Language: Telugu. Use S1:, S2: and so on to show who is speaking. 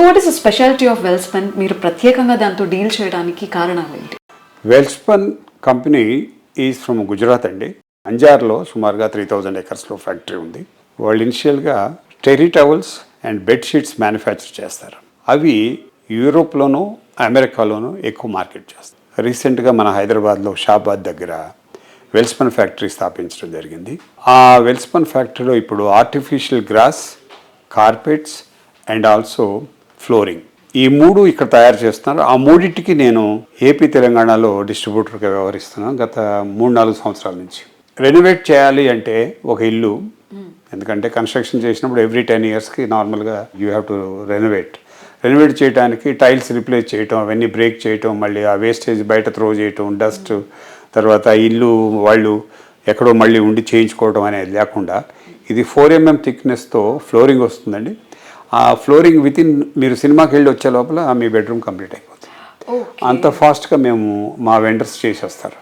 S1: What is the speciality of Welspun? మీరు ప్రత్యేకంగా దాంతో డీల్ చేయడానికి కారణాలు ఏంటి?
S2: Welspun company is from Gujarat అండి. అంజార్లో సుమారుగా 3000 ఎకర్స్లో ఫ్యాక్టరీ ఉంది. వాళ్ళు ఇనిషియల్గా terry towels and bedsheets manufacture చేస్తారు. అవి యూరోప్లోనూ అమెరికాలోనూ ఎక్కువ మార్కెట్ చేస్తారు. రీసెంట్గా మన హైదరాబాద్లో షాబాద్ దగ్గర వెల్స్పన్ ఫ్యాక్టరీ స్థాపించడం జరిగింది. ఆ వెల్స్పన్ ఫ్యాక్టరీలో ఇప్పుడు artificial gross, carpets and also flooring, ఈ 3 ఇక్కడ తయారు చేస్తున్నారు. ఆ 3టికి నేను ఏపీ తెలంగాణలో డిస్ట్రిబ్యూటర్గా వ్యవహరిస్తున్నాను గత 3-4 సంవత్సరాల నుంచి. రెనోవేట్ చేయాలి అంటే ఒక ఇల్లు, ఎందుకంటే కన్స్ట్రక్షన్ చేసినప్పుడు ఎవ్రీ 10 yearsకి నార్మల్గా యూ హ్యావ్ టు రెనోవేట్ చేయడానికి టైల్స్ రిప్లేస్ చేయటం, అవన్నీ బ్రేక్ చేయటం, మళ్ళీ ఆ వేస్టేజ్ బయట త్రో చేయటం, డస్ట్, తర్వాత ఇల్లు వాళ్ళు ఎక్కడో మళ్ళీ ఉండి చేయించుకోవడం అనేది లేకుండా ఇది 4 mm థిక్నెస్తో ఫ్లోరింగ్ వస్తుందండి. ఆ ఫ్లోరింగ్ వితిన్ మీరు సినిమాకి వెళ్ళి వచ్చే లోపల మీ బెడ్రూమ్ కంప్లీట్ అయిపోతుంది. అంత ఫాస్ట్గా మేము మా వెండర్స్ చేసేస్తారు.